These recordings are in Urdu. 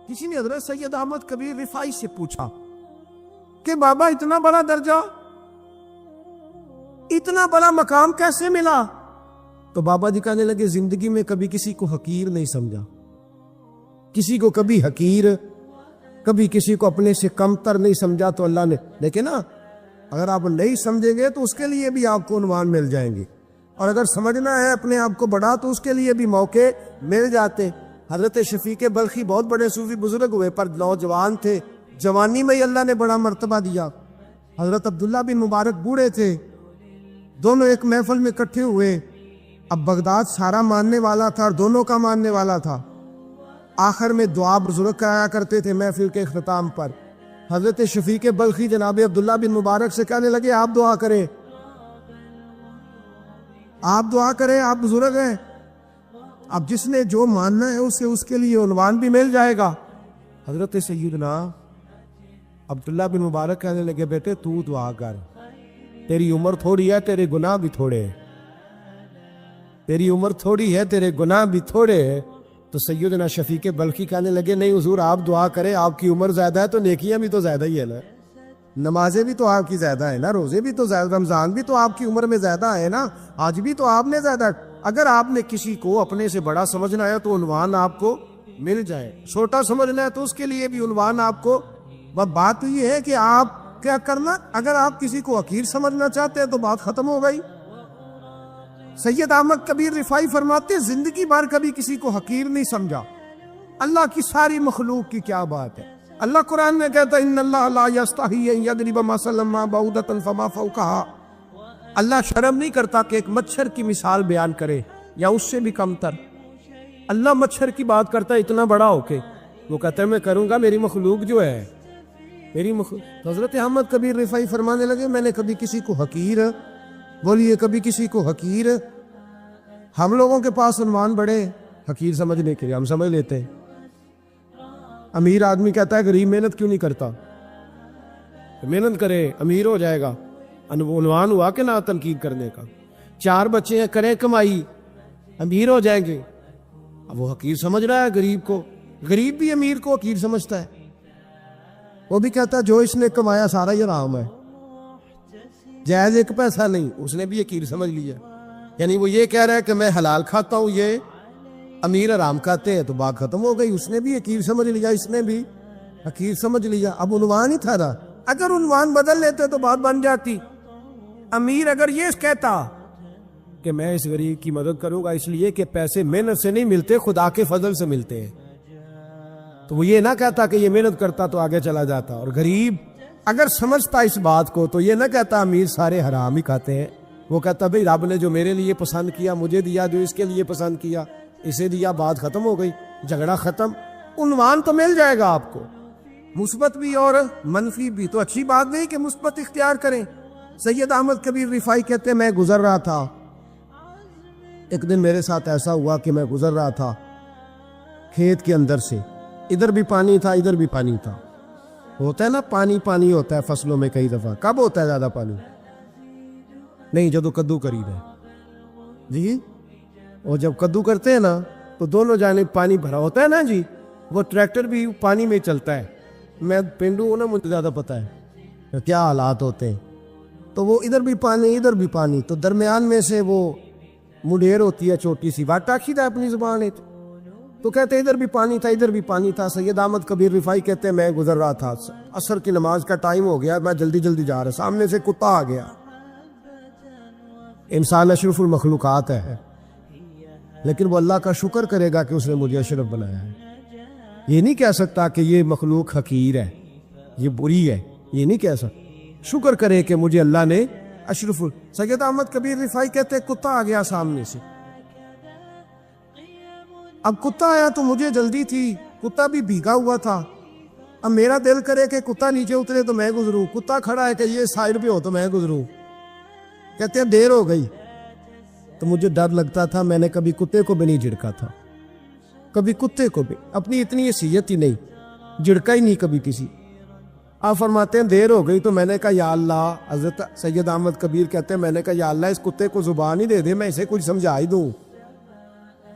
کسی نے حضرت سید احمد کبیر رفاعی سے پوچھا کہ بابا اتنا بڑا درجہ، اتنا بڑا مقام کیسے ملا؟ تو بابا جی کہنے لگے زندگی میں کبھی کسی کو حقیر نہیں سمجھا، کسی کو کبھی حقیر، کبھی کسی کو اپنے سے کمتر نہیں سمجھا. تو اللہ نے دیکھے نا، اگر آپ نہیں سمجھیں گے تو اس کے لیے بھی آپ کو عنوان مل جائیں گے، اور اگر سمجھنا ہے اپنے آپ کو بڑا تو اس کے لیے بھی موقع مل جاتے. حضرت شفیق بلخی بہت بڑے صوفی بزرگ ہوئے، پر نوجوان تھے، جوانی میں ہی اللہ نے بڑا مرتبہ دیا. حضرت عبداللہ بن مبارک بوڑھے تھے، دونوں ایک محفل میں اکٹھے ہوئے. اب بغداد سارا ماننے والا تھا اور دونوں کا ماننے والا تھا. آخر میں دعا بزرگ کرایا کرتے تھے محفل کے اختتام پر. حضرت شفیق بلخی جناب عبداللہ بن مبارک سے کہنے لگے آپ دعا کریں، آپ دعا کریں، آپ بزرگ ہیں. اب جس نے جو ماننا ہے اسے اس کے لیے عنوان بھی مل جائے گا. حضرت سیدنا عبداللہ بن مبارک کہنے لگے بیٹے تو دعا کر، تیری عمر تھوڑی ہے، تیرے گناہ بھی تھوڑے ہیں، تیری عمر تھوڑی ہے، تیرے گناہ بھی تھوڑے ہیں. تو سیدنا شفیق بلخی کہنے لگے نہیں حضور آپ دعا کریں، آپ کی عمر زیادہ ہے تو نیکیاں بھی تو زیادہ ہی ہے نا، نمازیں بھی تو آپ کی زیادہ ہے نا، روزے بھی تو زیادہ، رمضان بھی تو آپ کی عمر میں زیادہ ہے نا، آج بھی تو آپ نے زیادہ. اگر آپ نے کسی کو اپنے سے بڑا سمجھنا ہے تو عنوان آپ کو مل جائے، چھوٹا سمجھنا ہے تو اس کے لیے بھی عنوان آپ کو. بات تو یہ ہے کہ آپ کیا کرنا، اگر آپ کسی کو حقیر سمجھنا چاہتے ہیں تو بات ختم ہو گئی. سید احمد کبیر رفاعی فرماتے زندگی بھر کبھی کسی کو حقیر نہیں سمجھا. اللہ کی ساری مخلوق کی کیا بات ہے. اللہ قرآن میں کہتا ہے ان اللہ لا یستحی ان یضرب مثلا ما بعوضۃ فما فوقها. اللہ شرم نہیں کرتا کہ ایک مچھر کی مثال بیان کرے یا اس سے بھی کم تر. اللہ مچھر کی بات کرتا ہے اتنا بڑا ہو کے، وہ کہتا ہے میں کروں گا، میری مخلوق جو ہے میری مخلوق. حضرت احمد کبیر رفاعی فرمانے لگے میں نے کبھی کسی کو حقیر، بولیے کبھی کسی کو حقیر. ہم لوگوں کے پاس عنوان بڑے حقیر سمجھنے کے لیے، ہم سمجھ لیتے ہیں. امیر آدمی کہتا ہے غریب محنت کیوں نہیں کرتا، محنت کرے امیر ہو جائے گا. عنوان ہوا کہ نہ تنقید کرنے کا. 4 بچے ہیں کریں کمائی امیر ہو جائیں گے. اب وہ حقیر سمجھ رہا ہے غریب کو، غریب بھی امیر کو حقیر سمجھتا ہے. وہ بھی کہتا ہے جو اس نے کمایا سارا ہی حرام ہے، جائز ایک پیسہ نہیں، اس نے بھی حقیر سمجھ لیا. یعنی وہ یہ کہہ رہا ہے کہ میں حلال کھاتا ہوں، یہ امیر حرام کھاتے ہیں، تو بات ختم ہو گئی. اس نے بھی حقیر سمجھ لیا، اس نے بھی حقیر سمجھ لیا. اب عنوان ہی تھا نا، اگر عنوان بدل لیتے تو بات بن جاتی. امیر اگر یہ کہتا کہ میں اس غریب کی مدد کروں گا اس لیے کہ پیسے محنت سے نہیں ملتے، خدا کے فضل سے ملتے ہیں، تو وہ یہ نہ کہتا کہ یہ محنت کرتا تو آگے چلا جاتا. اور غریب اگر سمجھتا اس بات کو تو یہ نہ کہتا امیر سارے حرام ہی کھاتے ہیں، وہ کہتا بھئی رب نے جو میرے لیے پسند کیا مجھے دیا، جو اس کے لیے پسند کیا اسے دیا، بات ختم ہو گئی، جھگڑا ختم. عنوان تو مل جائے گا آپ کو، مثبت بھی اور منفی بھی. تو اچھی بات نہیں کہ مثبت اختیار کریں. سید احمد کبیر رفاعی کہتے ہیں میں گزر رہا تھا، ایک دن میرے ساتھ ایسا ہوا کہ میں گزر رہا تھا کھیت کے اندر سے، ادھر بھی پانی تھا ادھر بھی پانی تھا. ہوتا ہے نا پانی پانی ہوتا ہے فصلوں میں کئی دفعہ. کب ہوتا ہے زیادہ پانی؟ نہیں جب کدو قریب ہے جی، اور جب کدو کرتے ہیں نا تو دونوں جانب پانی بھرا ہوتا ہے نا جی، وہ ٹریکٹر بھی پانی میں چلتا ہے. میں پینڈو ہوں نا، مجھے زیادہ پتہ ہے کیا حالات ہوتے ہیں. تو وہ ادھر بھی پانی ادھر بھی پانی، تو درمیان میں سے وہ مڈیر ہوتی ہے چھوٹی سی، بات ٹاکید ہے اپنی زبان ہے. تو کہتے ادھر بھی پانی تھا ادھر بھی پانی تھا. سید احمد کبیر رفاعی کہتے ہیں میں گزر رہا تھا، عصر کی نماز کا ٹائم ہو گیا، میں جلدی جلدی جا رہا، سامنے سے کتا آ گیا. انسان اشرف المخلوقات ہے، لیکن وہ اللہ کا شکر کرے گا کہ اس نے مجھے اشرف بنایا ہے. یہ نہیں کہہ سکتا کہ یہ مخلوق حقیر ہے، یہ بری ہے، یہ نہیں کہہ سکتا. شکر کرے کہ مجھے اللہ نے اشرف. سید احمد کبیر رفاعی کہتے ہیں کتا آ گیا سامنے سے. اب کتا آیا تو مجھے جلدی تھی، کتا بھی بھیگا ہوا تھا. اب میرا دل کرے کہ کتا نیچے اترے تو میں گزروں، کتا کھڑا ہے کہ یہ سائڈ پہ ہو تو میں گزروں. کہتے ہیں دیر ہو گئی تو مجھے ڈر لگتا تھا، میں نے کبھی کتے کو بھی نہیں جھڑکا تھا، کبھی کتے کو بھی، اپنی اتنی حیثیت ہی نہیں، جھڑکا ہی نہیں کبھی کسی. آپ فرماتے ہیں دیر ہو گئی تو میں نے کہا یا اللہ، حضرت سید احمد کبیر کہتے ہیں میں نے کہا یا اللہ اس کتے کو زبان ہی دے دے، میں اسے کچھ سمجھا ہی دوں،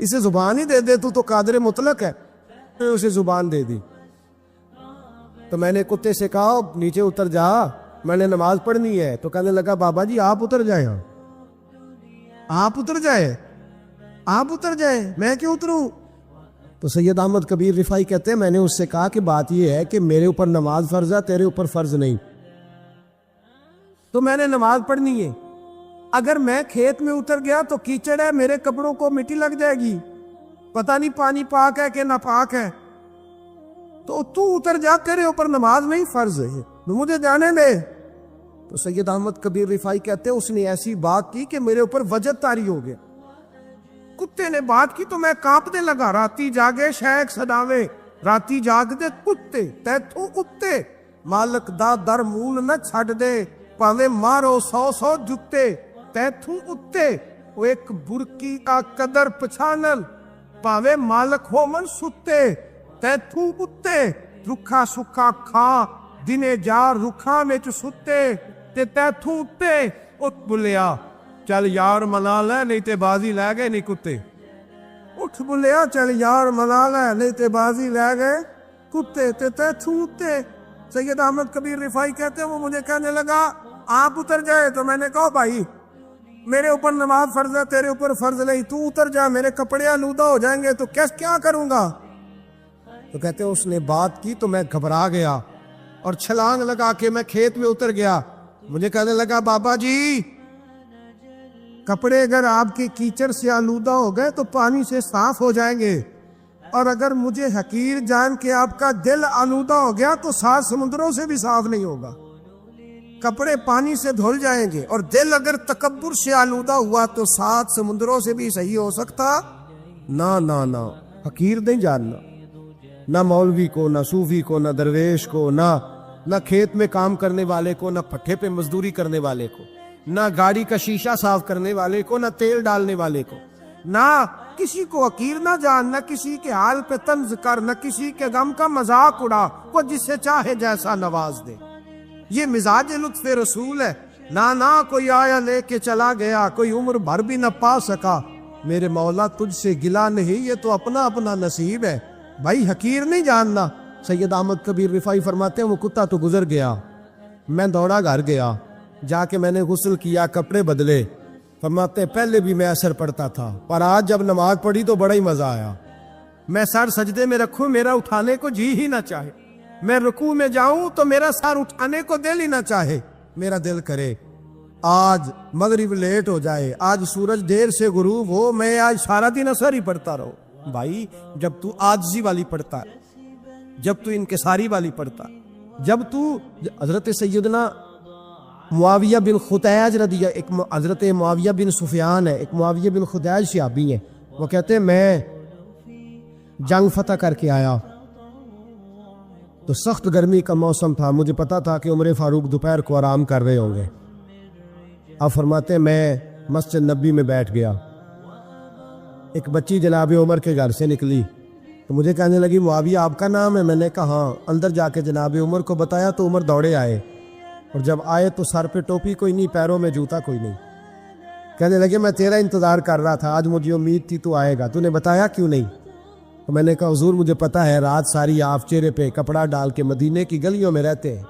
اسے زبان ہی دے دے، تو قادر مطلق ہے، اسے زبان دے دی. تو میں نے کتے سے کہا نیچے اتر جا، میں نے نماز پڑھنی ہے۔ تو کہنے لگا بابا جی آپ اتر جائیں، آپ اتر جائیں، آپ اتر جائیں، میں کیوں اتروں؟ تو سید احمد کبیر رفاعی کہتے ہیں میں نے اس سے کہا کہ بات یہ ہے کہ میرے اوپر نماز فرض ہے، تیرے اوپر فرض نہیں، تو میں نے نماز پڑھنی ہے۔ اگر میں کھیت میں اتر گیا تو کیچڑ ہے، میرے کپڑوں کو مٹی لگ جائے گی، پتہ نہیں پانی پاک ہے کہ ناپاک ہے، تو اتر جا، تیرے اوپر نماز نہیں فرض ہے، تو مجھے جانے دے۔ تو سید احمد کبیر رفاعی کہتے ہیں اس نے ایسی بات کی کہ میرے اوپر وجد طاری ہو گیا۔ کتے نے بات کی تو میں کانپنے لگا، راتی جاگے شیخ سداوے، راتی جاگ دے کتے تیتھوں کتے، مالک دا در مول نہ چھڈ دے، پاوے مارو 100 جتے تیتھوں اتے، وہ ایک برکی کا قدر پچھانل، پاوے مالک ہو من ستے تیتھوں اتے، رکھا سکھا کھا دنے جا رکھاں وچ ستے تے تیتھوں اتے، اٹھ بلیا چل یار منا لے نہیں تے بازی لے گئے نہیں کتے، اٹھ بلیا چل یار منا لے نہیں تے بازی لے گئے کتے تے تیتھوں اتے۔ سید احمد کبیر رفاعی کہتے ہیں وہ مجھے کہنے لگا آپ اتر جائے، تو میں نے کہا بھائی میرے اوپر نماز فرض ہے، تیرے اوپر فرض نہیں، تو اتر جا، میرے کپڑے آلودہ ہو جائیں گے تو کیا کروں گا؟ تو کہتے ہیں اس نے بات کی تو میں گھبرا گیا اور چھلانگ لگا کے میں کھیت میں اتر گیا۔ مجھے کہنے لگا بابا جی کپڑے اگر آپ کے کیچڑ سے آلودہ ہو گئے تو پانی سے صاف ہو جائیں گے، اور اگر مجھے حقیر جان کے آپ کا دل آلودہ ہو گیا تو 7 سمندروں سے بھی صاف نہیں ہوگا۔ کپڑے پانی سے دھل جائیں گے، اور دل اگر تکبر سے آلودہ ہوا تو 7 سمندروں سے بھی صحیح ہو سکتا؟ نہ حقیر نہیں جاننا، نہ مولوی کو، نہ صوفی کو، نہ درویش کو، نہ کھیت میں کام کرنے والے کو، نہ پٹھے پہ مزدوری کرنے والے کو، نہ گاڑی کا شیشہ صاف کرنے والے کو، نہ تیل ڈالنے والے کو، نہ کسی کو حقیر نہ جان، نہ کسی کے حال پہ طنز کر، نہ کسی کے غم کا مذاق اڑا، وہ جسے چاہے جیسا نواز دے۔ یہ مزاج لطف رسول ہے۔ نہ کوئی آیا لے کے چلا گیا، کوئی عمر بھر بھی نہ پا سکا، میرے مولا تجھ سے گلا نہیں، یہ تو اپنا اپنا نصیب ہے، بھائی حقیر نہیں جاننا۔ سید احمد کبیر رفاعی فرماتے ہیں وہ کتا تو گزر گیا، میں دوڑا گھر گیا، جا کے میں نے غسل کیا، کپڑے بدلے۔ فرماتے ہیں پہلے بھی میں اثر پڑتا تھا، پر آج جب نماز پڑھی تو بڑا ہی مزہ آیا۔ میں سر سجدے میں رکھوں میرا اٹھانے کو جی ہی نہ چاہے، میں رکوع میں جاؤں تو میرا سر اٹھانے کو دل ہی نہ چاہے، میرا دل کرے آج مغرب لیٹ ہو جائے، آج سورج دیر سے غروب ہو، میں آج سارا دن اثر ہی پڑھتا رہوں۔ بھائی جب تو عاجزی والی پڑھتا ہے، جب تو انکساری والی پڑھتا ہے، جب تو حضرت سیدنا معاویہ بن خدیج ایک حضرت معاویہ بن سفیان ہے، ایک معاویہ بن خدیج صحابی ہے، وہ کہتے ہیں میں جنگ فتح کر کے آیا تو سخت گرمی کا موسم تھا، مجھے پتا تھا کہ عمر فاروق دوپہر کو آرام کر رہے ہوں گے۔ آپ فرماتے ہیں میں مسجد نبی میں بیٹھ گیا، ایک بچی جناب عمر کے گھر سے نکلی تو مجھے کہنے لگی معاویہ آپ کا نام ہے؟ میں نے کہا ہاں۔ اندر جا کے جناب عمر کو بتایا تو عمر دوڑے آئے، اور جب آئے تو سر پہ ٹوپی کوئی نہیں، پیروں میں جوتا کوئی نہیں۔ کہنے لگے میں تیرا انتظار کر رہا تھا، آج مجھے امید تھی تو آئے گا، تو نے بتایا کیوں نہیں؟ تو میں نے کہا حضور مجھے پتا ہے رات ساری آپ چہرے پہ کپڑا ڈال کے مدینے کی گلیوں میں رہتے ہیں،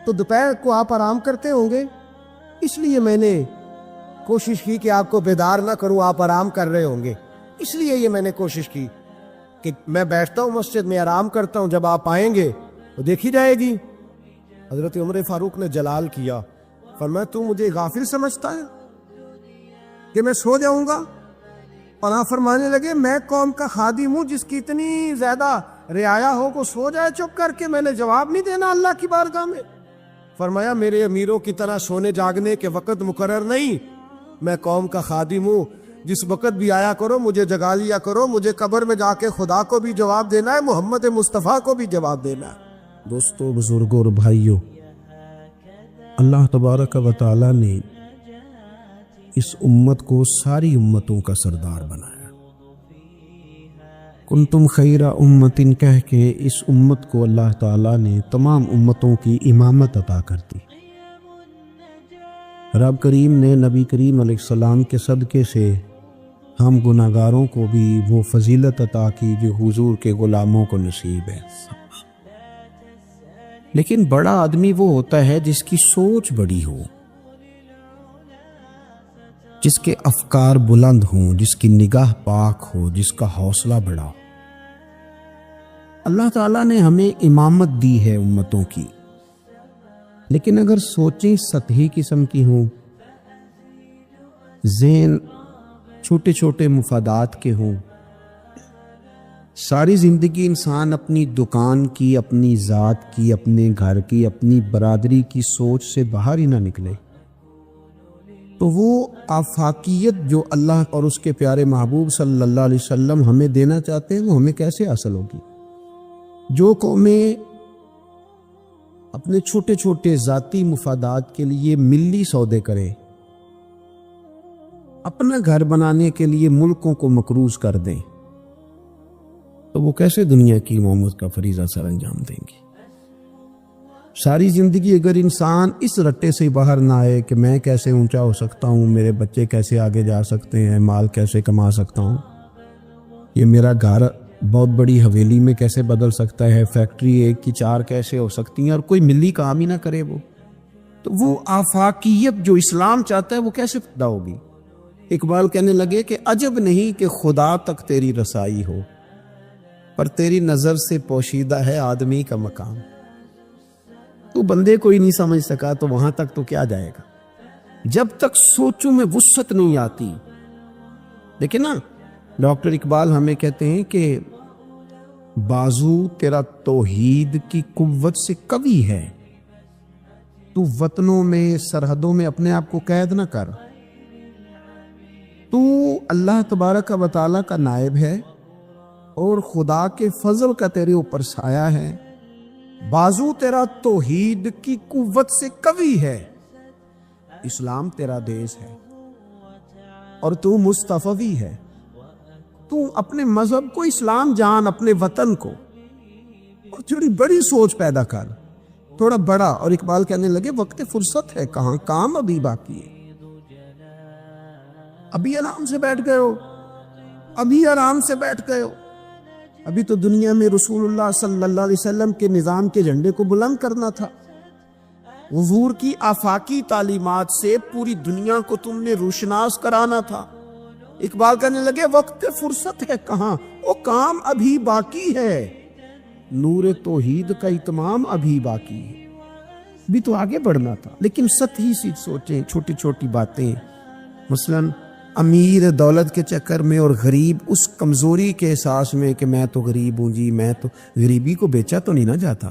تو دوپہر کو آپ آرام کرتے ہوں گے، اس لیے میں نے کوشش کی کہ آپ کو بیدار نہ کروں، آپ آرام کر رہے ہوں گے، اس لیے یہ میں نے کوشش کی کہ میں بیٹھتا ہوں مسجد میں آرام کرتا ہوں، جب آپ آئیں گے تو دیکھی جائے گی۔ حضرت عمر فاروق نے جلال کیا، فرمایا تو مجھے غافل سمجھتا ہے کہ میں سو جاؤں گا؟ اور آپ فرمانے لگے میں قوم کا خادم ہوں، جس کی اتنی زیادہ رعایا ہو کو سو جائے چپ کر کے، میں نے جواب نہیں دینا اللہ کی بارگاہ میں؟ فرمایا میرے امیروں کی طرح سونے جاگنے کے وقت مقرر نہیں، میں قوم کا خادم ہوں، جس وقت بھی آیا کرو مجھے جگا لیا کرو، مجھے قبر میں جا کے خدا کو بھی جواب دینا ہے، محمد مصطفیٰ کو بھی جواب دینا ہے۔ دوستو، بزرگوں اور بھائیوں، اللہ تبارک و تعالی نے اس امت کو ساری امتوں کا سردار بنایا۔ کنتم خیر امت کہہ کے اس امت کو اللہ تعالی نے تمام امتوں کی امامت عطا کر دی۔ رب کریم نے نبی کریم علیہ السلام کے صدقے سے ہم گناہگاروں کو بھی وہ فضیلت عطا کی جو حضور کے غلاموں کو نصیب ہے۔ لیکن بڑا آدمی وہ ہوتا ہے جس کی سوچ بڑی ہو، جس کے افکار بلند ہوں، جس کی نگاہ پاک ہو، جس کا حوصلہ بڑا ہو۔ اللہ تعالیٰ نے ہمیں امامت دی ہے امتوں کی، لیکن اگر سوچیں سطحی قسم کی ہوں، ذہن چھوٹے چھوٹے مفادات کے ہوں، ساری زندگی انسان اپنی دکان کی، اپنی ذات کی، اپنے گھر کی، اپنی برادری کی سوچ سے باہر ہی نہ نکلے، تو وہ آفاقیت جو اللہ اور اس کے پیارے محبوب صلی اللہ علیہ وسلم ہمیں دینا چاہتے ہیں وہ ہمیں کیسے حاصل ہوگی؟ جو قومیں اپنے چھوٹے چھوٹے ذاتی مفادات کے لیے ملی سودے کریں، اپنا گھر بنانے کے لیے ملکوں کو مقروض کر دیں، تو وہ کیسے دنیا کی امامت کا فریضہ سر انجام دیں گے؟ ساری زندگی اگر انسان اس رٹے سے باہر نہ آئے کہ میں کیسے اونچا ہو سکتا ہوں، میرے بچے کیسے آگے جا سکتے ہیں، مال کیسے کما سکتا ہوں، یہ میرا گھر بہت بڑی حویلی میں کیسے بدل سکتا ہے، فیکٹری 1 کی 4 کیسے ہو سکتی ہیں، اور کوئی ملی کام ہی نہ کرے، تو وہ آفاقیت جو اسلام چاہتا ہے وہ کیسے پیدا ہوگی؟ اقبال کہنے لگے کہ عجب نہیں کہ خدا تک تیری رسائی ہو، پر تیری نظر سے پوشیدہ ہے آدمی کا مقام۔ تو بندے کو ہی نہیں سمجھ سکا تو وہاں تک تو کیا جائے گا؟ جب تک سوچوں میں وسعت نہیں آتی۔ دیکھیں نا، ڈاکٹر اقبال ہمیں کہتے ہیں کہ بازو تیرا توحید کی قوت سے قوی ہے، تو وطنوں میں، سرحدوں میں اپنے آپ کو قید نہ کر، تو اللہ تبارک و تعالیٰ کا نائب ہے اور خدا کے فضل کا تیرے اوپر سایہ ہے، بازو تیرا توحید کی قوت سے قوی ہے، اسلام تیرا دیس ہے اور تو مصطفی ہے، تو اپنے مذہب کو اسلام جان، اپنے وطن کو، اور تھوڑی بڑی سوچ پیدا کر، تھوڑا بڑا۔ اور اقبال کہنے لگے وقت فرصت ہے کہاں، کام ابھی باقی ہے، ابھی آرام سے بیٹھ گئے ہو، ابھی آرام سے بیٹھ گئے ہو، ابھی تو دنیا میں رسول اللہ صلی اللہ علیہ وسلم کے نظام کے جھنڈے کو بلند کرنا تھا، حضور کی آفاقی تعلیمات سے پوری دنیا کو تم نے روشناس کرانا تھا۔ اقبال کہنے لگے وقت فرصت ہے کہاں، وہ کام ابھی باقی ہے، نور توحید کا اتمام ابھی باقی ہے، بھی تو آگے بڑھنا تھا۔ لیکن سطحی سی سوچیں، چھوٹی چھوٹی باتیں، مثلاً امیر دولت کے چکر میں اور غریب اس کمزوری کے احساس میں کہ میں تو غریب ہوں جی، میں تو، غریبی کو بیچا تو نہیں نہ جاتا،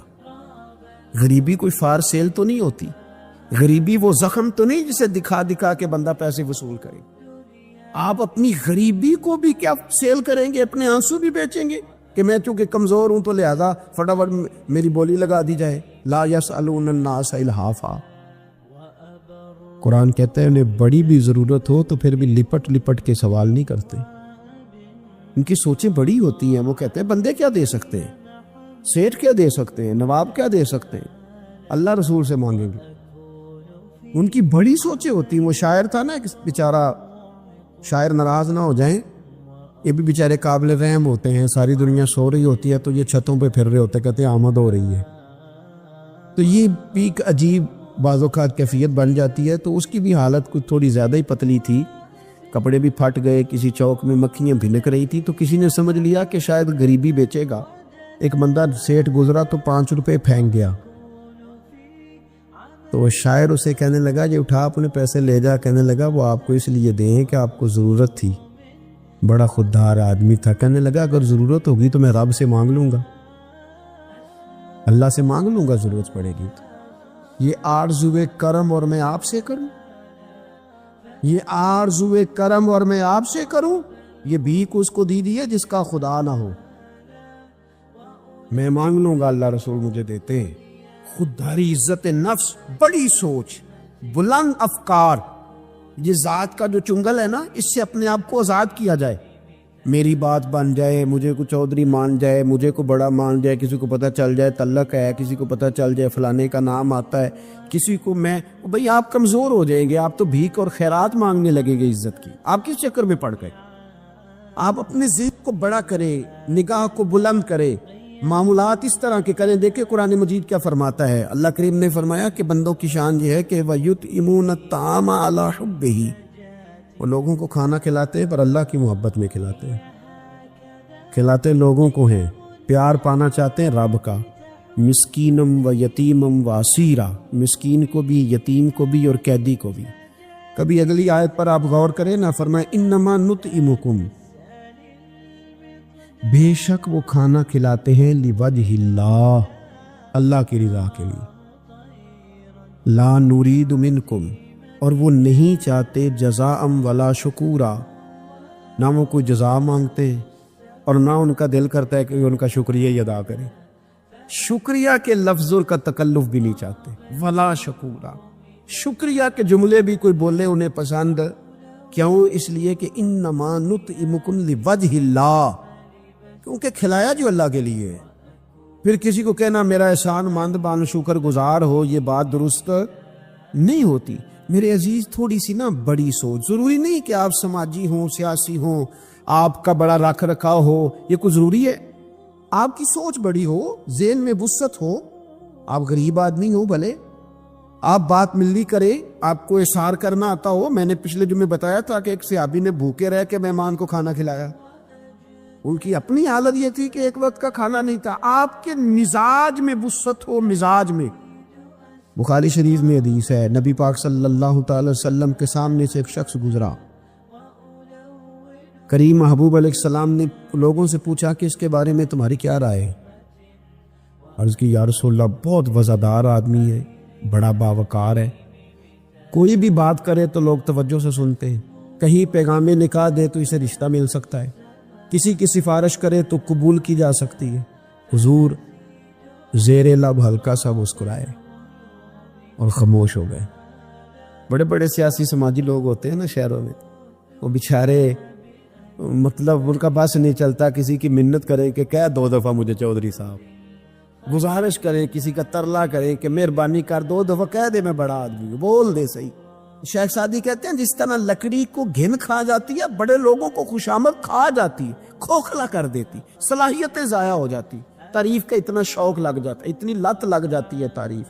غریبی کوئی فار سیل تو نہیں ہوتی، غریبی وہ زخم تو نہیں جسے دکھا دکھا کے بندہ پیسے وصول کرے۔ آپ اپنی غریبی کو بھی کیا سیل کریں گے، اپنے آنسو بھی بیچیں گے کہ میں چونکہ کمزور ہوں تو لہذا فٹافٹ میری بولی لگا دی جائے، لا یسألون الناس الحافا۔ قرآن کہتا ہے انہیں بڑی بھی ضرورت ہو تو پھر بھی لپٹ لپٹ کے سوال نہیں کرتے، ان کی سوچیں بڑی ہوتی ہیں۔ وہ کہتے ہیں بندے کیا دے سکتے ہیں، سیٹھ کیا دے سکتے ہیں، نواب کیا دے سکتے ہیں، اللہ رسول سے مانگیں گے، ان کی بڑی سوچیں ہوتی ہیں۔ وہ شاعر تھا نا، بیچارہ شاعر ناراض نہ ہو جائیں، یہ بھی بیچارے قابل رحم ہوتے ہیں، ساری دنیا سو رہی ہوتی ہے تو یہ چھتوں پہ پھر رہے ہوتے، کہتے ہیں آمد ہو رہی ہے، تو یہ بھی ایک عجیب بعض اوقات کیفیت بن جاتی ہے۔ تو اس کی بھی حالت کچھ تھوڑی زیادہ ہی پتلی تھی، کپڑے بھی پھٹ گئے، کسی چوک میں مکھیاں بھنک رہی تھی، تو کسی نے سمجھ لیا کہ شاید غریبی بیچے گا۔ ایک بندہ سیٹھ گزرا تو 5 روپے پھینک گیا، تو وہ شاعر اسے کہنے لگا یہ اٹھا اپنے پیسے لے جا، کہنے لگا وہ آپ کو اس لیے دیں کہ آپ کو ضرورت تھی، بڑا خوددار آدمی تھا، کہنے لگا اگر ضرورت ہوگی تو میں رب سے مانگ لوں گا، اللہ سے مانگ لوں گا ضرورت پڑے گی تو۔ یہ آرزوئے کرم اور میں آپ سے کروں، یہ آرزوئے کرم اور میں آپ سے کروں، یہ بھیک اس کو دی ہے جس کا خدا نہ ہو، میں مانگ لوں گا اللہ رسول مجھے دیتے ہیں۔ خودداری، عزت نفس، بڑی سوچ، بلند افکار، یہ ذات کا جو چنگل ہے نا، اس سے اپنے آپ کو آزاد کیا جائے، میری بات بن جائے، مجھے کو چودھری مان جائے، مجھے کو بڑا مان جائے، کسی کو پتہ چل جائے تعلق ہے، کسی کو پتہ چل جائے فلانے کا نام آتا ہے، کسی کو میں، بھئی آپ کمزور ہو جائیں گے، آپ تو بھیک اور خیرات مانگنے لگے گے عزت کی، آپ کس چکر میں پڑ گئے؟ آپ اپنے ذہن کو بڑا کرے، نگاہ کو بلند کرے، معمولات اس طرح کے کریں. دیکھیں قرآن مجید کیا فرماتا ہے. اللہ کریم نے فرمایا کہ بندوں کی شان یہ ہے کہ وَيُطْعِمُونَ الطَّعَامَ عَلَىٰ حُبِّهِ، وہ لوگوں کو کھانا کھلاتے ہیں پر اللہ کی محبت میں کھلاتے ہیں. کھلاتے لوگوں کو ہیں، پیار پانا چاہتے ہیں رب کا. مسکینم و یتیمم و اسیرا، مسکین کو بھی، یتیم کو بھی اور قیدی کو بھی. کبھی اگلی آیت پر آپ غور کریں نا، فرمائے انما نطعمکم، بے شک وہ کھانا کھلاتے ہیں لوجہ اللہ، اللہ کی رضا کے لیے. لا نرید منکم، اور وہ نہیں چاہتے جزاء ولا شکورا، نہ وہ کوئی جزا مانگتے اور نہ ان کا دل کرتا ہے کہ ان کا شکریہ ہی ادا کرے. شکریہ کے لفظوں کا تکلف بھی نہیں چاہتے. ولا شکورا، شکریہ کے جملے بھی کوئی بولے انہیں پسند کیوں؟ اس لیے کہ انما نطعمکم لوجہ اللہ، کیونکہ کھلایا جو اللہ کے لیے ہے. پھر کسی کو کہنا میرا احسان مند بان شکر گزار ہو، یہ بات درست نہیں ہوتی. میرے عزیز تھوڑی سی نا بڑی سوچ، ضروری نہیں کہ آپ سماجی ہوں، سیاسی ہوں، آپ کا بڑا رکھ رکھاؤ ہو، یہ کوئی ضروری ہے. آپ کی سوچ بڑی ہو، ذہن میں وسعت ہو، آپ غریب آدمی ہو بھلے، آپ بات ملی کرے، آپ کو اشار کرنا آتا ہو. میں نے پچھلے جمعے بتایا تھا کہ ایک صحابی نے بھوکے رہ کے مہمان کو کھانا کھلایا. ان کی اپنی حالت یہ تھی کہ ایک وقت کا کھانا نہیں تھا. آپ کے مزاج میں وسعت ہو، مزاج میں. بخاری شریف میں حدیث ہے، نبی پاک صلی اللہ تعالی وسلم کے سامنے سے ایک شخص گزرا. کریم محبوب علیہ السلام نے لوگوں سے پوچھا کہ اس کے بارے میں تمہاری کیا رائے ہے؟ عرض کی یا رسول اللہ بہت وزادار آدمی ہے، بڑا باوقار ہے، کوئی بھی بات کرے تو لوگ توجہ سے سنتے ہیں، کہیں پیغام نکاح دے تو اسے رشتہ مل سکتا ہے، کسی کی سفارش کرے تو قبول کی جا سکتی ہے. حضور زیر لب ہلکا سا مسکرائے اور خاموش ہو گئے. بڑے بڑے سیاسی سماجی لوگ ہوتے ہیں نا شہروں میں، وہ بیچارے مطلب ان کا بس نہیں چلتا کسی کی منت کریں کہ کہہ 2 دفعہ مجھے چودھری صاحب، گزارش کریں، کسی کا ترلا کریں کہ مہربانی کر 2 دفعہ کہہ دے میں بڑا آدمی ہوں، بول دے صحیح. شیخ سعدی کہتے ہیں جس طرح لکڑی کو گھن کھا جاتی ہے، بڑے لوگوں کو خوشامد کھا جاتی ہے، کھوکھلا کر دیتی، صلاحیتیں ضائع ہو جاتی، تعریف کا اتنا شوق لگ جاتا ہے، اتنی لت لگ جاتی ہے تعریف.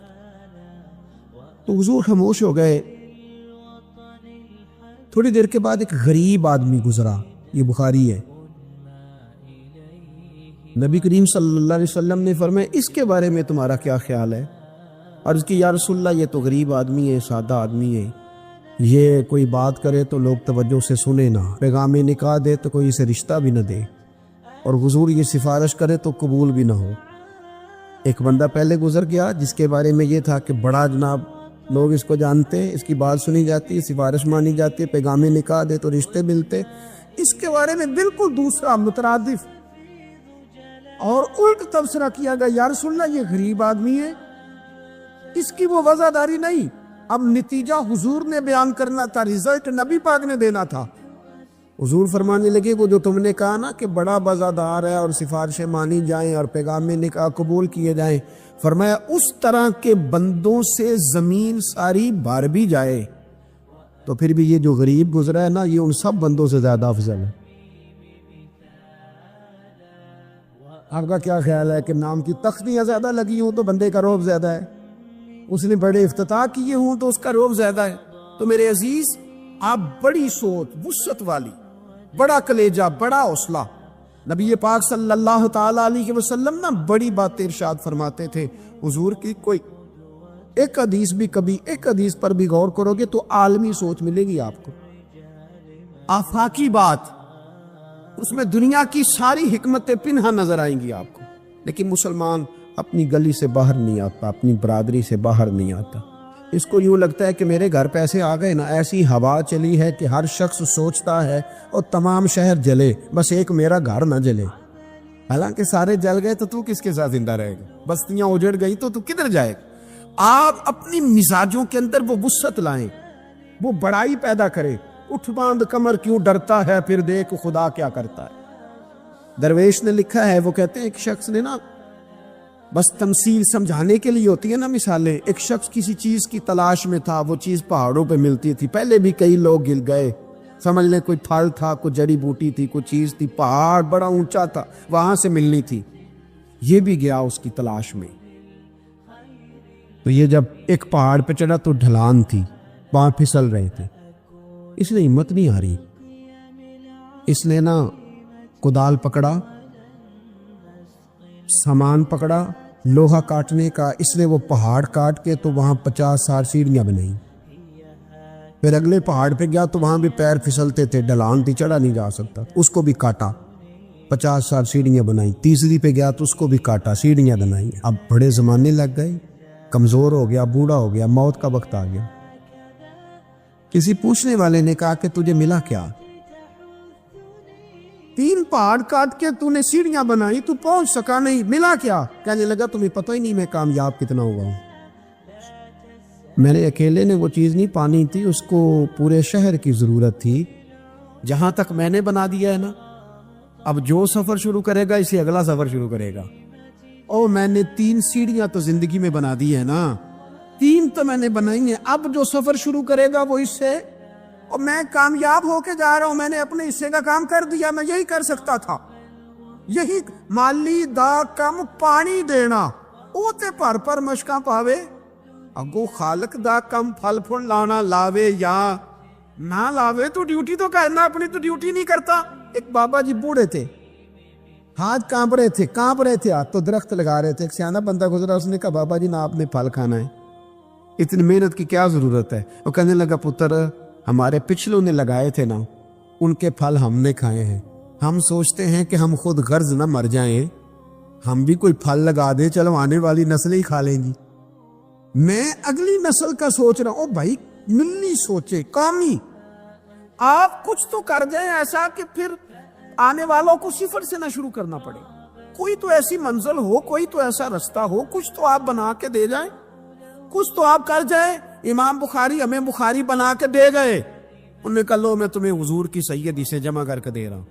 تو حضور خاموش ہو گئے. تھوڑی دیر کے بعد ایک غریب آدمی گزرا، یہ بخاری ہے. نبی کریم صلی اللہ علیہ وسلم نے فرمایا اس کے بارے میں تمہارا کیا خیال ہے؟ عرض کی یا رسول اللہ یہ تو غریب آدمی ہے، سادہ آدمی ہے، یہ کوئی بات کرے تو لوگ توجہ سے سنے نہ، پیغام نکاح دے تو کوئی اسے رشتہ بھی نہ دے، اور حضور یہ سفارش کرے تو قبول بھی نہ ہو. ایک بندہ پہلے گزر گیا جس کے بارے میں یہ تھا کہ بڑا جناب، لوگ اس کو جانتے ہیں، اس کی بات سنی جاتی ہے، سفارش مانی جاتی ہے، پیغام نکاح دے تو رشتے ملتے. اس کے بارے میں بالکل دوسرا مترادف اور الٹ تبصرہ کیا گیا، یا رسول اللہ یہ غریب آدمی ہے، اس کی وہ وزاداری نہیں. اب نتیجہ حضور نے بیان کرنا تھا، رزلٹ نبی پاک نے دینا تھا. حضور فرمانے لگے وہ جو تم نے کہا نا کہ بڑا وزادار ہے اور سفارشیں مانی جائیں اور پیغام نکاح قبول کیے جائیں، فرمایا اس طرح کے بندوں سے زمین ساری بھر بھی جائے تو پھر بھی یہ جو غریب گزرا ہے نا، یہ ان سب بندوں سے زیادہ افضل ہے. آپ کا کیا خیال ہے کہ نام کی تختیاں زیادہ لگی ہوں تو بندے کا رعب زیادہ ہے، اس نے بڑے افتتاح کیے ہوں تو اس کا رعب زیادہ ہے؟ تو میرے عزیز آپ بڑی سوچ، وسعت والی، بڑا کلیجہ، بڑا حوصلہ. نبی پاک صلی اللہ تعالی علیہ وسلم نا بڑی باتیں ارشاد فرماتے تھے. حضور کی کوئی ایک حدیث بھی، کبھی ایک حدیث پر بھی غور کرو گے تو عالمی سوچ ملے گی آپ کو، آفاقی بات، اس میں دنیا کی ساری حکمتیں پنہا نظر آئیں گی آپ کو. لیکن مسلمان اپنی گلی سے باہر نہیں آتا، اپنی برادری سے باہر نہیں آتا. اس کو یوں لگتا ہے کہ میرے گھر پیسے آ گئے نا، ایسی ہوا چلی ہے کہ ہر شخص سوچتا ہے اور تمام شہر جلے، بس ایک میرا گھر نہ جلے. حالانکہ سارے جل گئے تو تو کس کے ساتھ زندہ رہے گا؟ بستیاں اجڑ گئی تو کدھر جائے گا؟ آپ اپنی مزاجوں کے اندر وہ وسعت لائیں، وہ بڑائی پیدا کرے. اٹھ باندھ کمر کیوں ڈرتا ہے، پھر دیکھ خدا کیا کرتا ہے. درویش نے لکھا ہے، وہ کہتے ہیں ایک شخص نے نا، بس تمثیل سمجھانے کے لیے ہوتی ہے نا مثالیں، ایک شخص کسی چیز کی تلاش میں تھا، وہ چیز پہاڑوں پہ ملتی تھی، پہلے بھی کئی لوگ گر گئے، سمجھ لیں کوئی پھل تھا، کوئی جڑی بوٹی تھی، کوئی چیز تھی، پہاڑ بڑا اونچا تھا، وہاں سے ملنی تھی. یہ بھی گیا اس کی تلاش میں. تو یہ جب ایک پہاڑ پہ چڑھا تو ڈھلان تھی, پاؤں پھسل رہے تھے. اس نے ہمت نہیں ہاری, اس نے نا کدال پکڑا, سامان پکڑا لوہا کاٹنے کا. اس نے وہ پہاڑ کاٹ کے تو وہاں 50 سیڑھیاں بنائیں. پھر اگلے پہاڑ پہ گیا تو وہاں بھی پیر پھسلتے تھے, ڈھلان تھی, چڑھا نہیں جا سکتا, اس کو بھی کاٹا, 50 سیڑھیاں بنائیں. تیسری پہ گیا تو اس کو بھی کاٹا, سیڑھیاں بنائیں. اب بڑے زمانے لگ گئے, کمزور ہو گیا, بوڑھا ہو گیا, موت کا وقت آ گیا. کسی پوچھنے والے نے کہا کہ تجھے ملا کیا؟ 3 پہاڑ کاٹ کے تو نے سیڑھیاں بنائی, تو پہنچ سکا نہیں, ملا کیا؟ کہنے لگا تمہیں پتہ ہی نہیں میں کامیاب کتنا ہوا ہوں. میں نے اکیلے نے وہ چیز نہیں پانی تھی, اس کو پورے شہر کی ضرورت تھی. جہاں تک میں نے بنا دیا ہے نا, اب جو سفر شروع کرے گا اسے اگلا سفر شروع کرے گا. او میں نے 3 سیڑھیاں تو زندگی میں بنا دی ہے نا, 3 تو میں نے بنائی ہیں. اب جو سفر شروع کرے گا وہ اس سے, اور میں کامیاب ہو کے جا رہا ہوں, میں نے اپنے حصے کا کام کر دیا. میں یہی کر سکتا تھا, یہی مالی دا کم پانی دینا, او تے پر مشکاں پاوے, اگو خالق دا کم پھل پھل لانا لاوے یا نہ لاوے تو ڈیوٹی تو کرنا, اپنی تو ڈیوٹی نہیں کرتا. ایک بابا جی بوڑھے تھے, ہاتھ کانپ رہے تھے, ہاتھ تو درخت لگا رہے تھے. ایک سیانا بندہ گزرا, اس نے کہا بابا جی نا آپ نے پھل کھانا ہے, اتنی محنت کی کیا ضرورت ہے؟ وہ کہنے لگا پتر ہمارے پچھلوں نے لگائے تھے نا, ان کے پھل ہم نے کھائے ہیں. ہم سوچتے ہیں کہ ہم خود غرض نہ مر جائیں, ہم بھی کوئی پھل لگا دیں, چلو آنے والی نسلیں ہی کھا لیں گی. میں اگلی نسل کا سوچ رہا ہوں. بھائی ملنی سوچے کامی, آپ کچھ تو کر دیں ایسا کہ پھر آنے والوں کو صفر سے نہ شروع کرنا پڑے. کوئی تو ایسی منزل ہو, کوئی تو ایسا رستہ ہو, کچھ تو آپ بنا کے دے جائیں, کچھ تو آپ کر جائیں. امام بخاری ہمیں بخاری بنا کے دے گئے, انہوں نے کہا لو میں تمہیں حضور کی سیدی سے جمع کر کے دے رہا ہوں,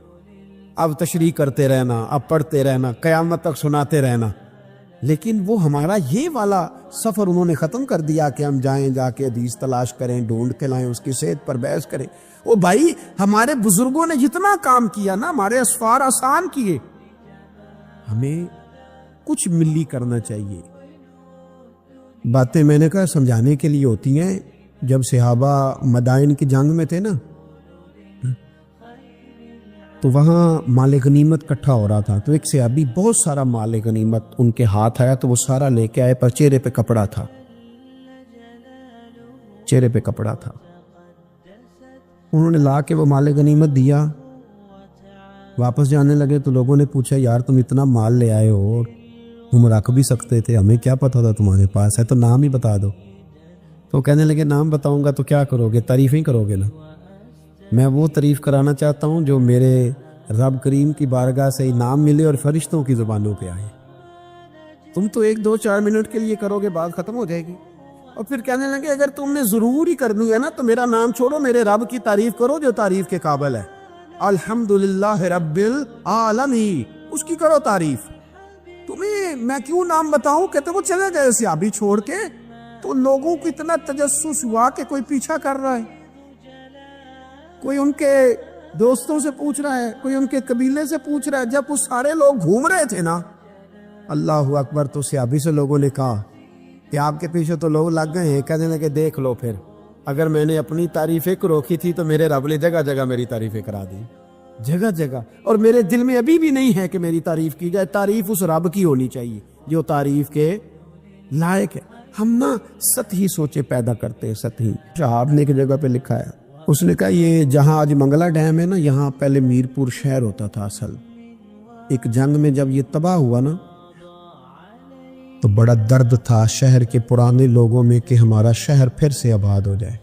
اب تشریح کرتے رہنا, اب پڑھتے رہنا, قیامت تک سناتے رہنا. لیکن وہ ہمارا یہ والا سفر انہوں نے ختم کر دیا کہ ہم جائیں, جا کے حدیث تلاش کریں, ڈھونڈ کے لائیں, اس کی صحت پر بحث کریں. او بھائی ہمارے بزرگوں نے جتنا کام کیا نا, ہمارے اسفار آسان کیے, ہمیں کچھ ملی کرنا چاہیے. باتیں میں نے کہا سمجھانے کے لیے ہوتی ہیں. جب صحابہ مدائن کی جنگ میں تھے نا, تو وہاں مال غنیمت کٹھا ہو رہا تھا. تو ایک صحابی بہت سارا مال غنیمت ان کے ہاتھ آیا, تو وہ سارا لے کے آئے, پر چہرے پہ کپڑا تھا, چہرے پہ کپڑا تھا. انہوں نے لا کے وہ مال غنیمت دیا, واپس جانے لگے تو لوگوں نے پوچھا یار تم اتنا مال لے آئے ہو, تم رکھ بھی سکتے تھے, ہمیں کیا پتا تھا تمہارے پاس ہے, تو نام ہی بتا دو. تو کہنے لگے نام بتاؤں گا تو کیا کرو گے, تعریف ہی کرو گے نا. میں وہ تعریف کرانا چاہتا ہوں جو میرے رب کریم کی بارگاہ سے انعام ملے اور فرشتوں کی زبانوں پہ آئے. تم تو 1-2-4 منٹ کے لیے کرو گے, بات ختم ہو جائے گی. اور پھر کہنے لگے اگر تم نے ضرور ہی کرنی ہے نا تو میرا نام چھوڑو, میرے رب کی تعریف کرو جو تعریف کے قابل ہے. الحمدللہ رب العالمین, اس کی کرو تعریف. تمہیں میں کیوں نام بتاؤں؟ کہتے وہ چلے گئے صحابی چھوڑ کے, تو لوگوں کو اتنا تجسس ہوا کہ کوئی پیچھا کر رہا ہے, کوئی ان کے دوستوں سے پوچھ رہا ہے, کوئی ان کے قبیلے سے پوچھ رہا ہے. جب وہ سارے لوگ گھوم رہے تھے نا, اللہ اکبر, تو صحابی سے لوگوں نے کہا کہ آپ کے پیچھے تو لوگ لگ گئے ہیں. کہنے لگے دیکھ لو, پھر اگر میں نے اپنی تعریفیں روکی تھی تو میرے رب نے جگہ جگہ میری تعریفیں کرا دی, جگہ جگہ. اور میرے دل میں ابھی بھی نہیں ہے کہ میری تعریف کی جائے. تعریف اس رب کی ہونی چاہیے جو تعریف کے لائق ہے. ہم نا سطحی سوچے پیدا کرتے ہیں, سطحی. شہاب نے ایک جگہ پہ لکھا ہے, اس نے کہا یہ جہاں آج منگلا ڈیم ہے نا, یہاں پہلے میرپور شہر ہوتا تھا اصل. ایک جنگ میں جب یہ تباہ ہوا نا تو بڑا درد تھا شہر کے پرانے لوگوں میں کہ ہمارا شہر پھر سے آباد ہو جائے.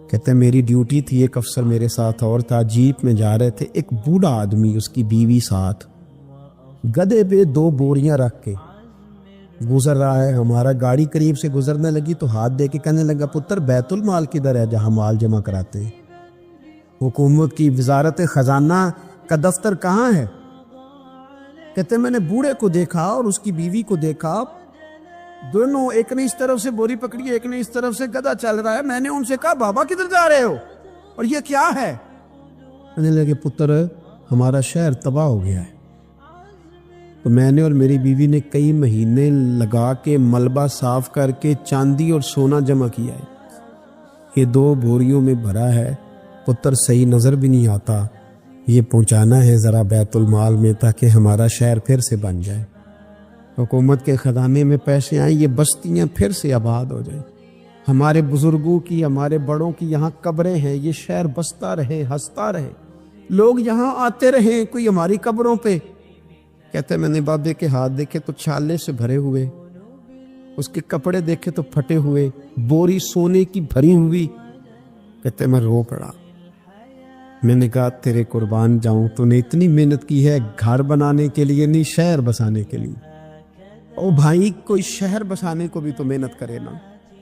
کہتے ہیں میری ڈیوٹی تھی, ایک افسر میرے ساتھ اور تھا, جیپ میں جا رہے تھے, ایک بوڑھا آدمی اس کی بیوی ساتھ, گدھے پہ 2 بوریاں رکھ کے گزر رہا ہے. ہمارا گاڑی قریب سے گزرنے لگی تو ہاتھ دے کے کہنے لگا پتر بیت المال کدھر ہے جہاں مال جمع کراتے ہیں؟ حکومت کی وزارت خزانہ کا دفتر کہاں ہے؟ کہتے میں نے بوڑھے کو دیکھا اور اس کی بیوی کو دیکھا, دونوں, ایک نے اس طرف سے بوری پکڑی, ایک نے اس طرف سے, گدھا چل رہا ہے. میں نے ان سے کہا بابا کدھر جا رہے ہو اور یہ کیا ہے؟ کہنے لگے پتر ہمارا شہر تباہ ہو گیا ہے, تو میں نے اور میری بیوی نے کئی مہینے لگا کے ملبہ صاف کر کے چاندی اور سونا جمع کیا ہے. یہ 2 بوریوں میں بھرا ہے. پتر صحیح نظر بھی نہیں آتا. یہ پہنچانا ہے ذرا بیت المال میں تاکہ ہمارا شہر پھر سے بن جائے. حکومت کے خزانے میں پیسے آئیں, یہ بستیاں پھر سے آباد ہو جائیں. ہمارے بزرگوں کی, ہمارے بڑوں کی یہاں قبریں ہیں. یہ شہر بستا رہے, ہنستا رہے, لوگ یہاں آتے رہیں. کوئی ہماری قبروں پہ. کہتے ہیں میں نے بابے کے ہاتھ دیکھے تو چھالے سے بھرے ہوئے, اس کے کپڑے دیکھے تو پھٹے ہوئے, بوری سونے کی بھری ہوئی. کہتے میں رو پڑا. میں نے کہا تیرے قربان جاؤں, تو نے اتنی محنت کی ہے گھر بنانے کے لیے نہیں, شہر بسانے کے لیے. او بھائی, کوئی شہر بسانے کو بھی تو محنت کرے نا,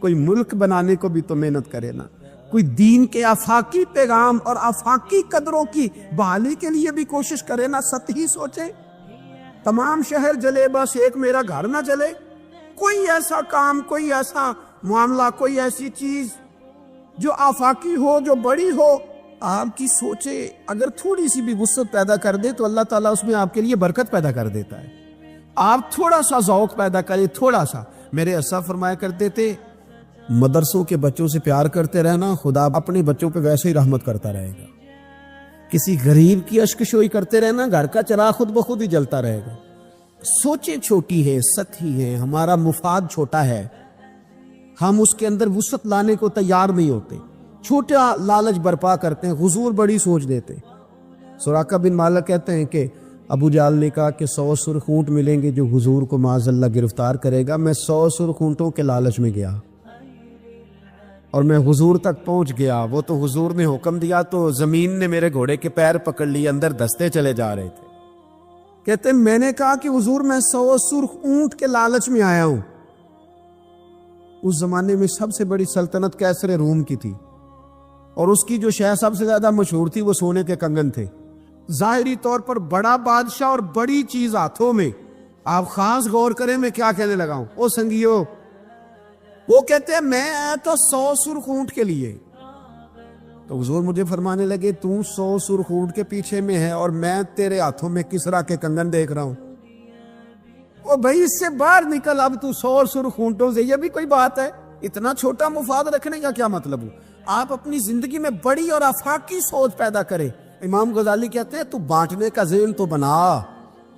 کوئی ملک بنانے کو بھی تو محنت کرے نا, کوئی دین کے آفاقی پیغام اور آفاقی قدروں کی بحالی کے لیے بھی کوشش کرے نا. سطحی سوچے تمام شہر جلے بس ایک میرا گھر نہ جلے. کوئی ایسا کام, کوئی ایسا معاملہ, کوئی ایسی چیز جو آفاقی ہو, جو بڑی ہو. آپ کی سوچے اگر تھوڑی سی بھی وسعت پیدا کر دے تو اللہ تعالیٰ اس میں آپ کے لیے برکت پیدا کر دیتا ہے. آپ تھوڑا سا ذوق پیدا کریں, تھوڑا سا. میرے اسا فرمایا کرتے تھے مدرسوں کے بچوں سے پیار کرتے رہنا, خدا اپنے بچوں پہ ویسے ہی رحمت کرتا رہے گا. کسی غریب کی اشکشوئی کرتے رہنا, گھر کا چراغ خود بخود ہی جلتا رہے گا. سوچیں چھوٹی ہے, سطحی ہے, ہمارا مفاد چھوٹا ہے, ہم اس کے اندر وسعت لانے کو تیار نہیں ہوتے, چھوٹا لالچ برپا کرتے ہیں, حضور بڑی سوچ دیتے. سراقہ بن مالک کہتے ہیں کہ ابو جال نے کہا کہ 100 سرخ اونٹ ملیں گے جو حضور کو معاذ اللہ گرفتار کرے گا. میں 100 سرخ اونٹوں کے لالچ میں گیا اور میں حضور تک پہنچ گیا. وہ تو حضور نے حکم دیا تو زمین نے میرے گھوڑے کے پیر پکڑ لیے, اندر دستے چلے جا رہے تھے. کہتے ہیں میں نے کہا کہ حضور میں 100 سرخ اونٹ کے لالچ میں آیا ہوں. اس زمانے میں سب سے بڑی سلطنت کیسر روم کی تھی, اور اس کی جو شے سب سے زیادہ مشہور تھی وہ سونے کے کنگن تھے. ظاہری طور پر بڑا بادشاہ اور بڑی چیز ہاتھوں میں. آپ خاص غور کریں میں کیا کہنے لگا ہوں. او سنگیو, وہ کہتے ہیں میں آیا تو 100 سرخ اونٹ کے لیے. تو حضور مجھے فرمانے لگے تو 100 سرخ اونٹ کے پیچھے میں ہے اور میں تیرے ہاتھوں میں کسرا کے کنگن دیکھ رہا ہوں. او بھائی اس سے باہر نکل, اب تو 100 سرخ اونٹوں سے, یہ بھی کوئی بات ہے؟ اتنا چھوٹا مفاد رکھنے کا کیا مطلب ہو؟ آپ اپنی زندگی میں بڑی اور آفاقی سوچ پیدا کرے. امام غزالی کہتے ہیں تو بانٹنے کا ذہن تو بنا,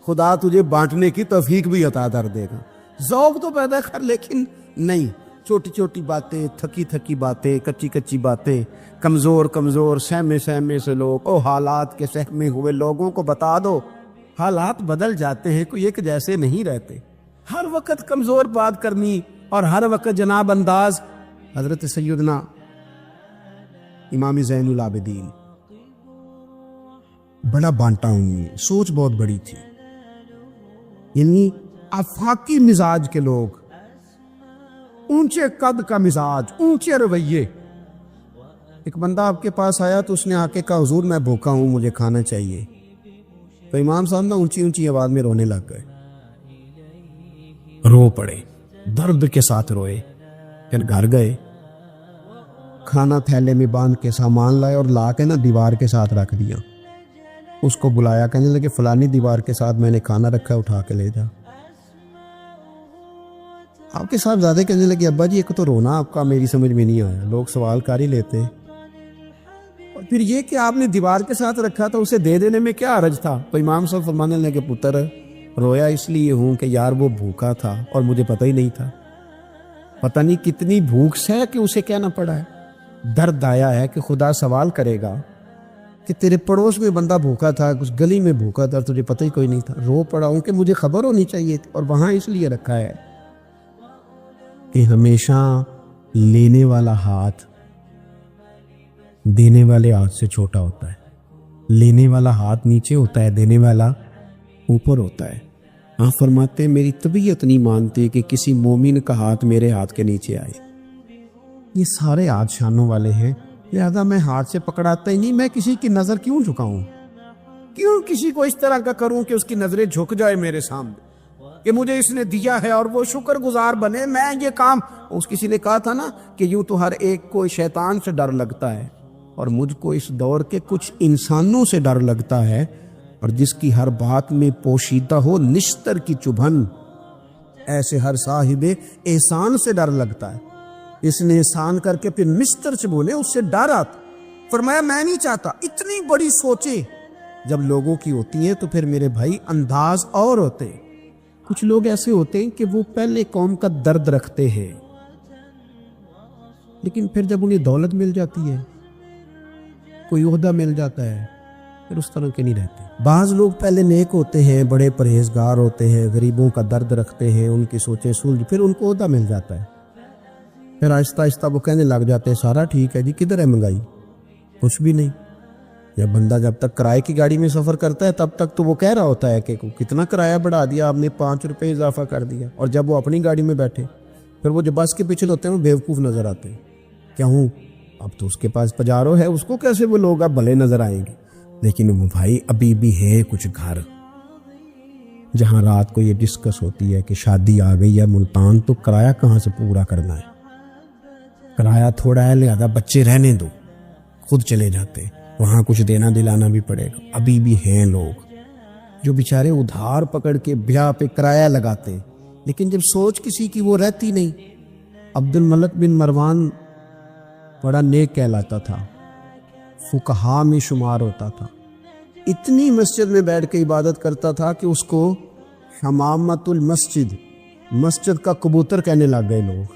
خدا تجھے بانٹنے کی توفیق بھی عطا کر دے گا. ذوق تو پیدا کر, لیکن نہیں. چھوٹی چھوٹی باتیں, تھکی تھکی باتیں, کچی کچی باتیں, کمزور کمزور سہمے سہمے سے لوگ. او حالات کے سہمے ہوئے لوگوں کو بتا دو حالات بدل جاتے ہیں, کوئی ایک جیسے نہیں رہتے. ہر وقت کمزور بات کرنی اور ہر وقت جناب انداز. حضرت سیدنا امام زین العابدین بڑا بانٹا ہوں, سوچ بہت بڑی تھی, یعنی آفاقی مزاج کے لوگ, اونچے قد کا مزاج, اونچے رویے. ایک بندہ آپ کے پاس آیا تو اس نے آ کے کہا حضور میں بھوکا ہوں, مجھے کھانا چاہیے. تو امام صاحب نا اونچی اونچی آواز میں رونے لگ گئے, رو پڑے, درد کے ساتھ روئے. پھر گھر گئے, کھانا تھیلے میں باندھ کے سامان لائے اور لا کے نا دیوار کے ساتھ رکھ دیا. اس کو بلایا, کہنے لگے فلانی دیوار کے ساتھ میں نے کھانا رکھا, اٹھا کے لے جا. آپ کے صاحب زیادہ کہنے لگے ابا جی ایک تو رونا آپ کا میری سمجھ میں نہیں آیا, لوگ سوال کر ہی لیتے. اور پھر یہ کہ آپ نے دیوار کے ساتھ رکھا تو اسے دے دینے میں کیا حرج تھا. تو امام صاحب فرمانے لگے پتر رویا اس لیے ہوں کہ یار وہ بھوکا تھا اور مجھے پتہ ہی نہیں تھا. پتہ نہیں کتنی بھوک سہ کہ اسے کہنا پڑا ہے. درد آیا ہے کہ خدا سوال کرے گا کہ تیرے پڑوس میں بندہ بھوکا تھا, اس گلی میں بھوکا تھا, تجھے پتہ ہی کوئی نہیں تھا. رو پڑا ہوں کہ مجھے خبر ہونی چاہیے تھی. اور وہاں اس لیے رکھا ہے کہ ہمیشہ لینے والا ہاتھ دینے والے ہاتھ سے چھوٹا ہوتا ہے. لینے والا ہاتھ نیچے ہوتا ہے, دینے والا اوپر ہوتا ہے. آپ فرماتے ہیں میری طبیعت نہیں مانتی کہ کسی مومن کا ہاتھ میرے ہاتھ کے نیچے آئے. یہ سارے ہاتھ شانوں والے ہیں, لہذا میں ہاتھ سے پکڑاتا ہی نہیں. میں کسی کی نظر کیوں جھکاؤں, کیوں کسی کو اس طرح کا کروں کہ اس کی نظریں جھک جائے میرے سامنے کہ مجھے اس نے دیا ہے اور وہ شکر گزار بنے. میں یہ کام, اس کسی نے کہا تھا نا کہ یوں تو ہر ایک کو شیطان سے ڈر لگتا ہے اور مجھ کو اس دور کے کچھ انسانوں سے ڈر لگتا ہے. اور جس کی ہر بات میں پوشیدہ ہو نشتر کی چبھن، ایسے ہر صاحب احسان سے ڈر لگتا ہے۔ اس نے احسان کر کے پھر نشتر سے بولے، اس سے ڈر آتا۔ فرمایا میں نہیں چاہتا اتنی بڑی سوچیں جب لوگوں کی ہوتی ہیں تو پھر میرے بھائی انداز اور ہوتے ہیں۔ کچھ لوگ ایسے ہوتے ہیں کہ وہ پہلے قوم کا درد رکھتے ہیں، لیکن پھر جب انہیں دولت مل جاتی ہے، کوئی عہدہ مل جاتا ہے، پھر اس طرح کے نہیں رہتے۔ بعض لوگ پہلے نیک ہوتے ہیں، بڑے پرہیزگار ہوتے ہیں، غریبوں کا درد رکھتے ہیں، ان کی سوچیں سلجھ، پھر ان کو عہدہ مل جاتا ہے، پھر آہستہ آہستہ وہ کہنے لگ جاتے ہیں سارا ٹھیک ہے جی، کدھر ہے مہنگائی؟ کچھ بھی نہیں۔ جب بندہ جب تک کرائے کی گاڑی میں سفر کرتا ہے تب تک تو وہ کہہ رہا ہوتا ہے کہ کتنا کرایہ بڑھا دیا آپ نے، 5 روپے اضافہ کر دیا، اور جب وہ اپنی گاڑی میں بیٹھے پھر وہ جو بس کے پیچھے ہوتے ہیں وہ بیوقوف نظر آتے ہیں۔ کیا ہوں اب تو اس کے پاس پجارو ہے، اس کو کیسے وہ لوگ اب بھلے نظر آئیں گے؟ لیکن وہ بھائی ابھی بھی ہے کچھ گھر جہاں رات کو یہ ڈسکس ہوتی ہے کہ شادی آ گئی ہے ملتان تو کرایہ کہاں سے پورا کرنا ہے، کرایہ تھوڑا ہے لہذا بچے رہنے دو، خود چلے جاتے، وہاں کچھ دینا دلانا بھی پڑے گا۔ ابھی بھی ہیں لوگ جو بیچارے ادھار پکڑ کے بیاہ پہ کرایہ لگاتے، لیکن جب سوچ کسی کی وہ رہتی نہیں۔ عبد الملک بن مروان بڑا نیک کہلاتا تھا، فقہا میں شمار ہوتا تھا، اتنی مسجد میں بیٹھ کے عبادت کرتا تھا کہ اس کو حمامت المسجد، مسجد کا کبوتر کہنے لگ گئے لوگ۔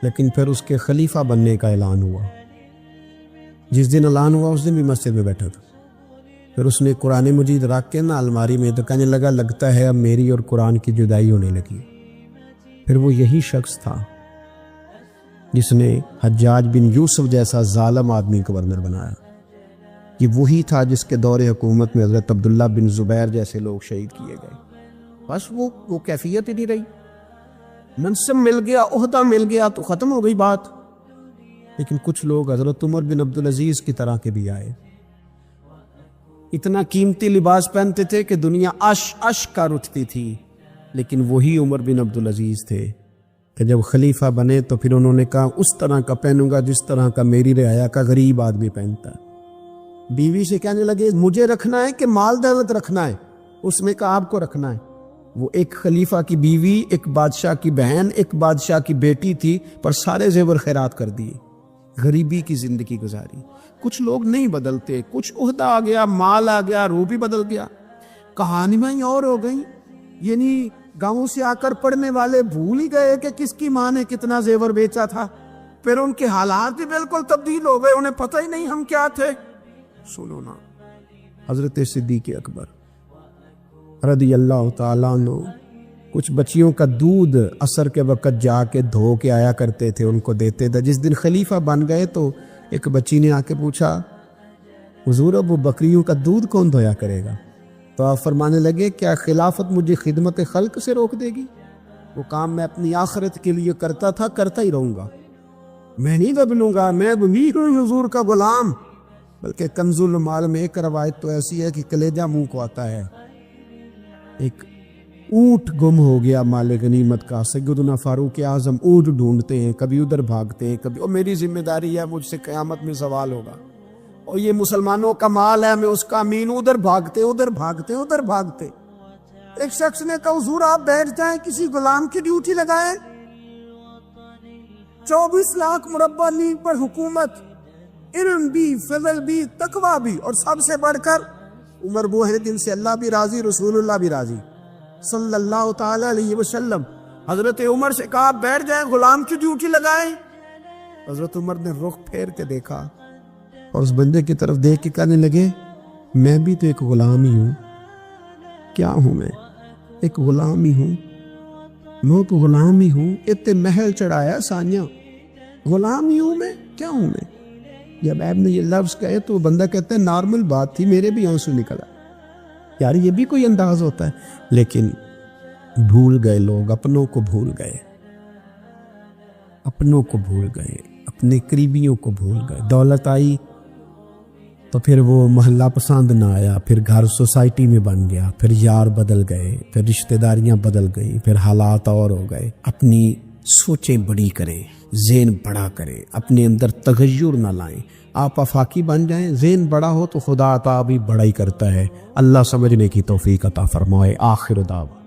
لیکن پھر اس کے خلیفہ بننے کا اعلان ہوا، جس دن اعلان ہوا اس دن بھی مسجد میں بیٹھا تھا۔ پھر اس نے قرآن مجید رکھ کے نا الماری میں، تو کہنے لگا لگتا ہے اب میری اور قرآن کی جدائی ہونے لگی۔ پھر وہ یہی شخص تھا جس نے حجاج بن یوسف جیسا ظالم آدمی گورنر بنایا، یہ وہی تھا جس کے دور حکومت میں حضرت عبداللہ بن زبیر جیسے لوگ شہید کیے گئے۔ بس وہ کیفیت ہی نہیں رہی، منصب مل گیا، عہدہ مل گیا تو ختم ہو گئی بات۔ لیکن کچھ لوگ حضرت عمر بن عبدالعزیز کی طرح کے بھی آئے، اتنا قیمتی لباس پہنتے تھے کہ دنیا عش کا اٹھتی تھی، لیکن وہی عمر بن عبدالعزیز تھے کہ جب خلیفہ بنے تو پھر انہوں نے کہا اس طرح کا پہنوں گا جس طرح کا میری رعایا کا غریب آدمی پہنتا ہے۔ بیوی سے کہنے لگے مجھے رکھنا ہے کہ مال دولت رکھنا ہے؟ اس میں کہا آپ کو رکھنا ہے۔ وہ ایک خلیفہ کی بیوی، ایک بادشاہ کی بہن، ایک بادشاہ کی بیٹی تھی، پر سارے زیور خیرات کر دیے، غریبی کی زندگی گزاری۔ کچھ لوگ نہیں بدلتے، کچھ عہدہ آ گیا، مال آ گیا، روح بھی بدل گیا، کہانیاں اور ہو گئیں۔ یعنی گاؤں سے آ کر پڑھنے والے بھول ہی گئے کہ کس کی ماں نے کتنا زیور بیچا تھا، پھر ان کے حالات بھی بالکل تبدیل ہو گئے، انہیں پتہ ہی نہیں ہم کیا تھے۔ سنو نا، حضرت صدیق اکبر رضی اللہ تعالیٰ عنہ کچھ بچیوں کا دودھ عصر کے وقت جا کے دھو کے آیا کرتے تھے، ان کو دیتے تھے۔ جس دن خلیفہ بن گئے تو ایک بچی نے آ کے پوچھا حضور اب وہ بکریوں کا دودھ کون دھویا کرے گا؟ تو آپ فرمانے لگے کیا خلافت مجھے خدمت خلق سے روک دے گی؟ وہ کام میں اپنی آخرت کے لیے کرتا تھا، کرتا ہی رہوں گا، میں نہیں بدلوں گا، میں بھی ہوں حضور کا غلام۔ بلکہ کنز المال میں ایک روایت تو ایسی ہے کہ کلیجہ منہ کو آتا ہے، ایک اونٹ گم ہو گیا مال غنیمت کا، سیدنا فاروق اعظم اونٹ ڈھونڈتے ہیں، کبھی ادھر بھاگتے ہیں، کبھی میری ذمہ داری ہے، مجھ سے قیامت میں سوال ہوگا، اور یہ مسلمانوں کا مال ہے، میں اس کا امین، ادھر بھاگتے ادھر بھاگتے ادھر بھاگتے۔ ایک شخص نے کہا حضور آپ بیٹھ جائیں، کسی غلام کی ڈیوٹی لگائیں، 24 لاکھ مربع میل پر حکومت، علم بھی، فضل بھی، تقوی بھی، اور سب سے بڑھ کر عمر وہ ہے جن سے اللہ بھی راضی، رسول اللہ بھی راضی صلی اللہ تعالی علیہ وسلم۔ حضرت عمر سے کہا بیٹھ جائیں، غلام کی ڈیوٹی لگائیں۔ حضرت عمر نے رخ پھیر کے دیکھا اور اس بندے کی طرف دیکھ کے کہنے لگے میں بھی تو ایک غلام ہی ہوں۔ کیا ہوں میں؟ ایک غلام ہی ہوں، میں تو غلام ہی ہوں، اتنے محل چڑھایا سانیہ، غلام ہی ہوں میں، کیا ہوں میں؟ جب آپ نے یہ لفظ کہے تو وہ بندہ کہتا ہے نارمل بات تھی، میرے بھی آنسو نکلا، یار یہ بھی کوئی انداز ہوتا ہے۔ لیکن بھول گئے لوگ، اپنوں کو بھول گئے، اپنوں کو بھول گئے، اپنے قریبیوں کو بھول گئے۔ دولت آئی تو پھر وہ محلہ پسند نہ آیا، پھر گھر سوسائٹی میں بن گیا، پھر یار بدل گئے، پھر رشتہ داریاں بدل گئی، پھر حالات اور ہو گئے۔ اپنی سوچیں بڑی کریں، ذہن بڑا کریں، اپنے اندر تغیر نہ لائیں، آپ آفاقی بن جائیں، ذہن بڑا ہو تو خدا عطا بھی بڑا ہی کرتا ہے۔ اللہ سمجھنے کی توفیق عطا فرمائے۔ آخر دعوانا